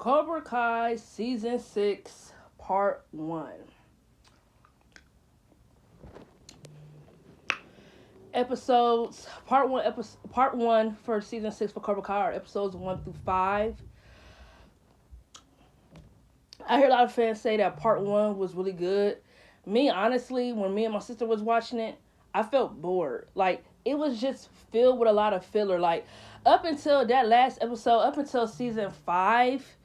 Cobra Kai Season 6, Part 1. Episodes, Part 1 for Season 6 for Cobra Kai are episodes 1 through 5. I hear a lot of fans say that Part 1 was really good. Me, honestly, when me and my sister was watching it, I felt bored. Like, it was just filled with a lot of filler. Like, up until that last episode, up until Season 5,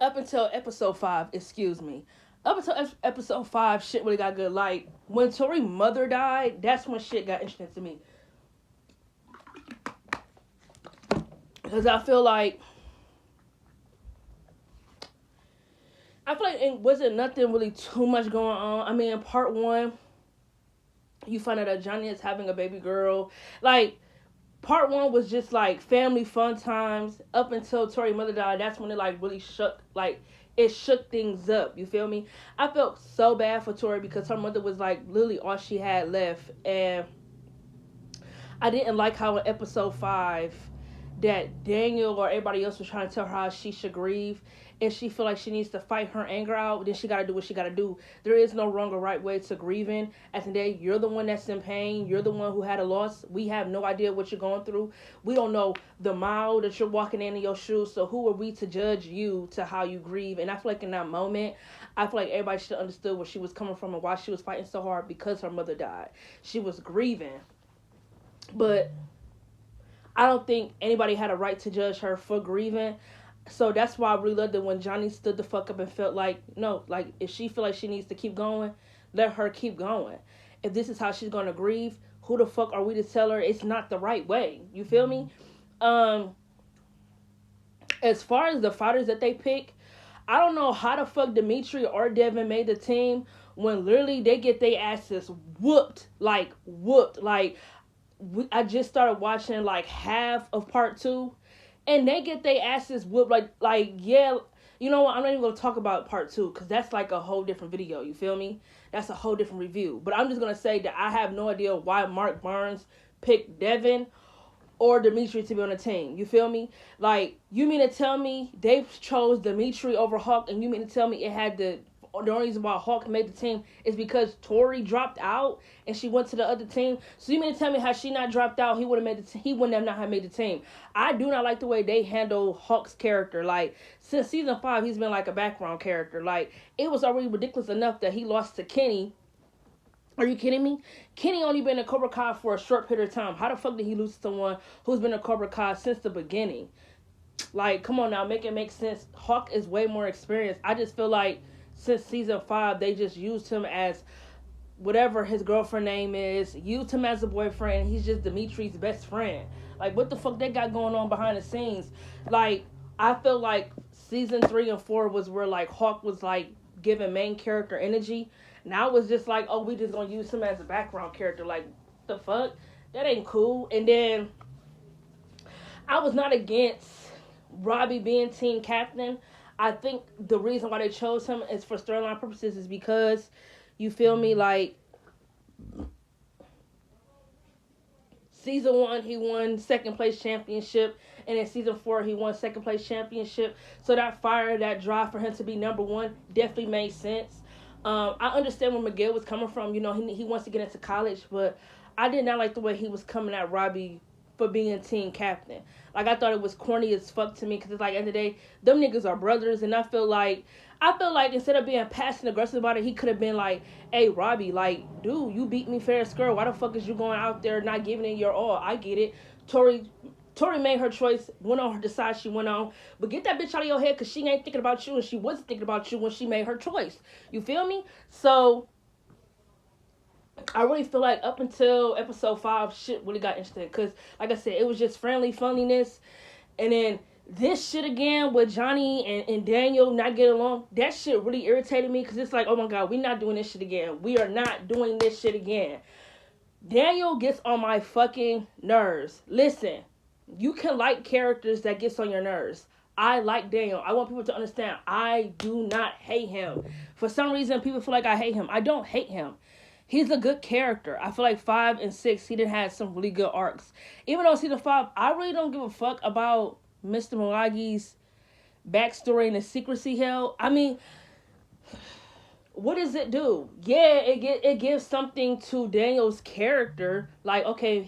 up until episode 5, excuse me. Up until episode 5, shit really got good. Like, when Tori's mother died, that's when shit got interesting to me. Because I feel like it wasn't nothing really too much going on. I mean, in Part 1, you find out that Johnny is having a baby girl. Like, Part 1 was just, like, family fun times. Up until Tori's mother died, that's when it, like, really shook, like, it shook things up. You feel me? I felt so bad for Tori because her mother was, like, literally all she had left. And I didn't like how in episode 5 that Daniel or everybody else was trying to tell her how she should grieve. And she feel like she needs to fight her anger out, then she got to do what she got to do. There is no wrong or right way to grieving. At the day, you're the one that's in pain. You're the one who had a loss. We have no idea what you're going through. We don't know the mile that you're walking in your shoes. So who are we to judge you to how you grieve? And I feel like in that moment, I feel like everybody should have understood where she was coming from and why she was fighting so hard because her mother died. She was grieving. But I don't think anybody had a right to judge her for grieving. So that's why I really loved it when Johnny stood the fuck up and felt like, no, like, if she feel like she needs to keep going, let her keep going. If this is how she's going to grieve, who the fuck are we to tell her it's not the right way? You feel me? As far as the fighters that they pick, I don't know how the fuck Dimitri or Devin made the team when literally they get their asses whooped. Like, I just started watching, like, half of Part 2. And they get their asses whooped, yeah, you know what, I'm not even going to talk about Part 2, because that's like a whole different video, you feel me? That's a whole different review. But I'm just going to say that I have no idea why Mark Barnes picked Devin or Dimitri to be on the team, you feel me? Like, you mean to tell me they chose Dimitri over Hawk, and you mean to tell me the only reason why Hawk made the team is because Tori dropped out and she went to the other team? So you mean to tell me how she not dropped out, he wouldn't have not have made the team? I do not like the way they handle Hawk's character. Like, since season 5, he's been like a background character. Like, it was already ridiculous enough that he lost to Kenny. Are you kidding me? Kenny only been in Cobra Kai for a short period of time. How the fuck did he lose to someone who's been in Cobra Kai since the beginning? Like, come on now, make it make sense. Hawk is way more experienced. I just feel like since season 5, they just used him as whatever his girlfriend name is, used him as a boyfriend, and he's just Dimitri's best friend. Like, what the fuck they got going on behind the scenes? Like, I feel like season 3 and 4 was where, like, Hawk was, like, giving main character energy. Now it's just like, oh, we just gonna use him as a background character. Like, the fuck? That ain't cool. And then, I was not against Robbie being team captain. I think the reason why they chose him is for storyline purposes is because, you feel me, like, season 1, he won second place championship, and in season 4, he won second place championship. So that fire, that drive for him to be number 1 definitely made sense. I understand where Miguel was coming from. You know, he wants to get into college, but I did not like the way he was coming at Robbie for being team captain. Like, I thought it was corny as fuck to me, because it's like, at the end of the day, them niggas are brothers, and I feel like instead of being passive and aggressive about it, he could have been like, hey, Robbie, like, dude, you beat me fair and square. Why the fuck is you going out there not giving it your all? I get it. Tori made her choice, went on the side she went on, but get that bitch out of your head, because she ain't thinking about you, and she wasn't thinking about you when she made her choice. You feel me? So I really feel like up until episode 5, shit really got interesting. Because, like I said, it was just friendly funniness. And then this shit again with Johnny and Daniel not getting along, that shit really irritated me. Because it's like, oh my God, we're not doing this shit again. We are not doing this shit again. Daniel gets on my fucking nerves. Listen, you can like characters that gets on your nerves. I like Daniel. I want people to understand, I do not hate him. For some reason, people feel like I hate him. I don't hate him. He's a good character. I feel like 5 and 6, he did have some really good arcs. Even though season 5, I really don't give a fuck about Mr. Miyagi's backstory and the secrets he held. I mean, what does it do? Yeah, it gives something to Daniel's character. Like, okay,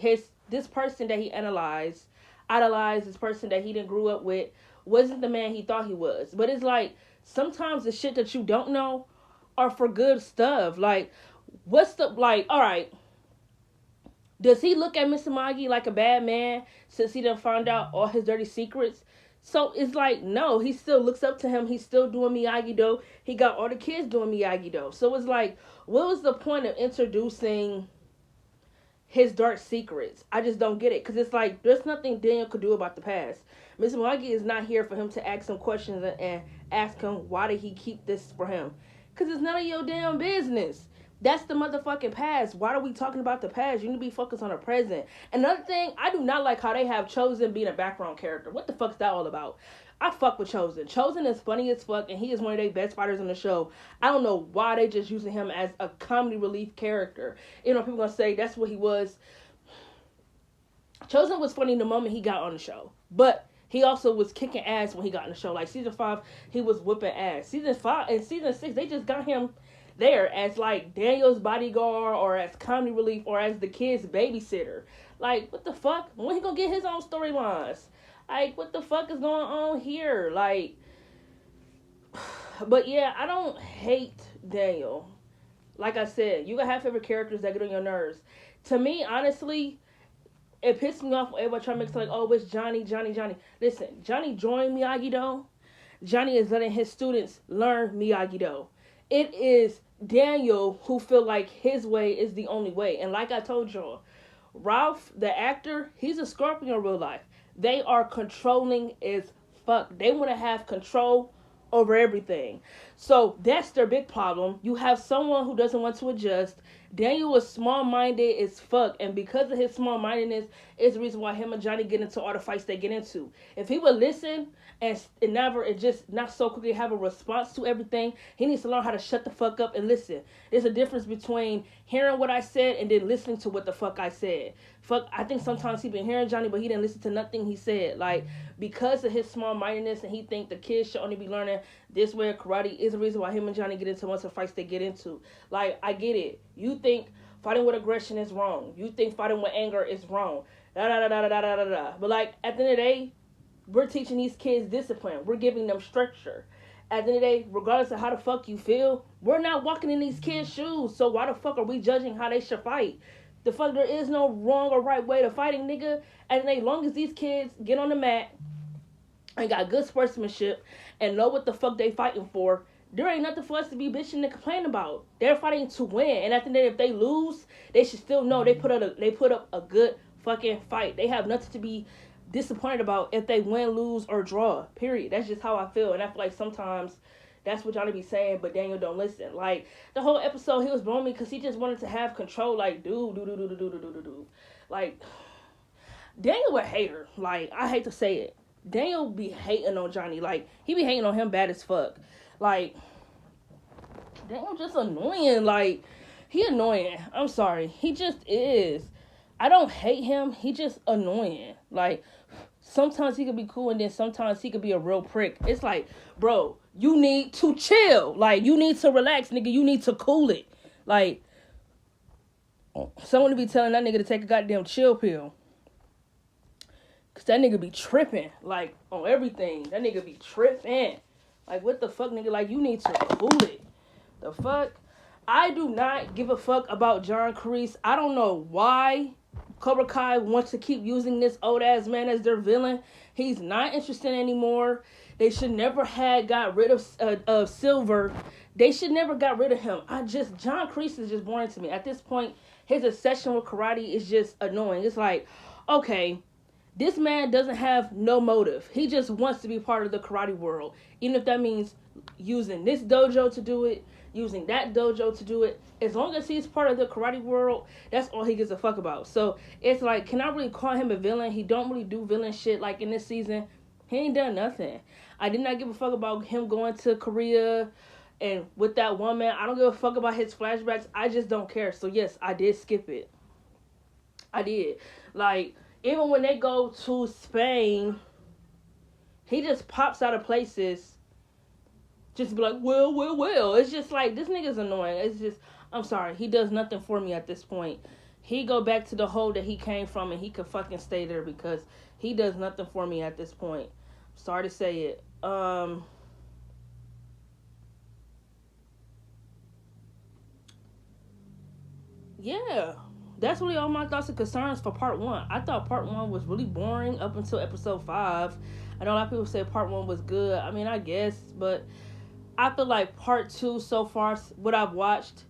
this person that he idolized, this person that he didn't grew up with, wasn't the man he thought he was. But it's like, sometimes the shit that you don't know are for good stuff. Like, all right, does he look at Mr. Miyagi like a bad man since he done found out all his dirty secrets? So it's like, no, he still looks up to him. He's still doing Miyagi-Do. He got all the kids doing Miyagi-Do. So it's like, what was the point of introducing his dark secrets? I just don't get it. Because it's like, there's nothing Daniel could do about the past. Mr. Miyagi is not here for him to ask him questions and ask him, why did he keep this for him? Because it's none of your damn business. That's the motherfucking past. Why are we talking about the past? You need to be focused on the present. Another thing, I do not like how they have Chosen being a background character. What the fuck's that all about? I fuck with Chosen. Chosen is funny as fuck, and he is one of their best fighters on the show. I don't know why they just using him as a comedy relief character. You know, people gonna say that's what he was. Chosen was funny the moment he got on the show. But he also was kicking ass when he got on the show. Like, season 5, he was whooping ass. Season 5 and season 6, they just got him there as like Daniel's bodyguard or as comedy relief or as the kid's babysitter. Like, what the fuck? When he gonna get his own storylines? Like, what the fuck is going on here? Like, but yeah, I don't hate Daniel. Like I said, you gotta have favorite characters that get on your nerves. To me, honestly, it pisses me off when everybody try to make it like, oh, it's Johnny. Listen, Johnny joined Miyagi-Do. Johnny is letting his students learn Miyagi-Do. It is Daniel who feel like his way is the only way. And like I told y'all, Ralph, the actor, he's a Scorpion in real life. They are controlling as fuck. They want to have control over everything. So that's their big problem. You have someone who doesn't want to adjust. Daniel is small-minded as fuck, and because of his small-mindedness is the reason why him and Johnny get into all the fights they get into. If he would listen and just not so quickly have a response to everything, he needs to learn how to shut the fuck up and listen. There's a difference between hearing what I said and then listening to what the fuck I said. I think sometimes he been hearing Johnny, but he didn't listen to nothing he said. Like, because of his small-mindedness and he think the kids should only be learning this way of karate is the reason why him and Johnny get into most of the fights they get into. Like, I get it. You think fighting with aggression is wrong. You think fighting with anger is wrong. But like, at the end of the day, we're teaching these kids discipline. We're giving them structure. At the end of the day, regardless of how the fuck you feel, we're not walking in these kids' shoes. So why the fuck are we judging how they should fight? The fuck, there is no wrong or right way to fighting, nigga. And as long as these kids get on the mat and got good sportsmanship and know what the fuck they fighting for, there ain't nothing for us to be bitching and complaining about. They're fighting to win. And at the end of the day, if they lose, they should still know they put up a good fucking fight. They have nothing to be disappointed about if they win, lose, or draw. Period. That's just how I feel. And I feel like sometimes that's what Johnny be saying, but Daniel don't listen. Like, the whole episode, he was blowing me because he just wanted to have control. Like, dude. Like, Daniel a hater. Like, I hate to say it. Daniel be hating on Johnny. Like, he be hating on him bad as fuck. Like, Daniel just annoying. Like, he annoying. I'm sorry. He just is. I don't hate him. He just annoying. Like, sometimes he could be cool and then sometimes he could be a real prick. It's like, bro, you need to chill. Like, you need to relax, nigga. You need to cool it. Like, someone to be telling that nigga to take a goddamn chill pill. Because that nigga be tripping. Like, on everything. That nigga be tripping. Like, what the fuck, nigga? Like, you need to cool it. The fuck? I do not give a fuck about John Kreese. I don't know why Cobra Kai wants to keep using this old-ass man as their villain. He's not interested anymore. They should never have got rid of Silver. They should never got rid of him. John Kreese is just boring to me. At this point, his obsession with karate is just annoying. It's like, okay, this man doesn't have no motive. He just wants to be part of the karate world. Even if that means using this dojo to do it, using that dojo to do it. As long as he's part of the karate world, that's all he gives a fuck about. So it's like, can I really call him a villain? He don't really do villain shit. Like, in this season, he ain't done nothing. I did not give a fuck about him going to Korea And with that one man, I don't give a fuck about his flashbacks. I just don't care. So yes, I did skip it. I did. Like, even when they go to Spain, he just pops out of places. Just be like, well. It's just like, this nigga's annoying. It's just, I'm sorry. He does nothing for me at this point. He go back to the hole that he came from and he could fucking stay there because he does nothing for me at this point. Sorry to say it. Yeah. That's really all my thoughts and concerns for part 1. I thought part 1 was really boring up until episode 5. I know a lot of people say part 1 was good. I mean, I guess, but I feel like part 2 so far, what I've watched,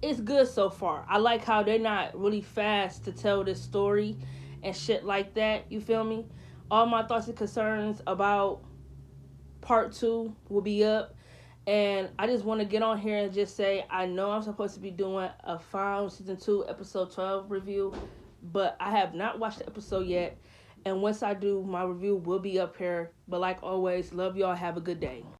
it's good so far. I like how they're not really fast to tell this story and shit like that. You feel me? All my thoughts and concerns about part 2 will be up. And I just want to get on here and just say, I know I'm supposed to be doing a final season 2 episode 12 review, but I have not watched the episode yet. And once I do, my review will be up here. But like always, love y'all. Have a good day.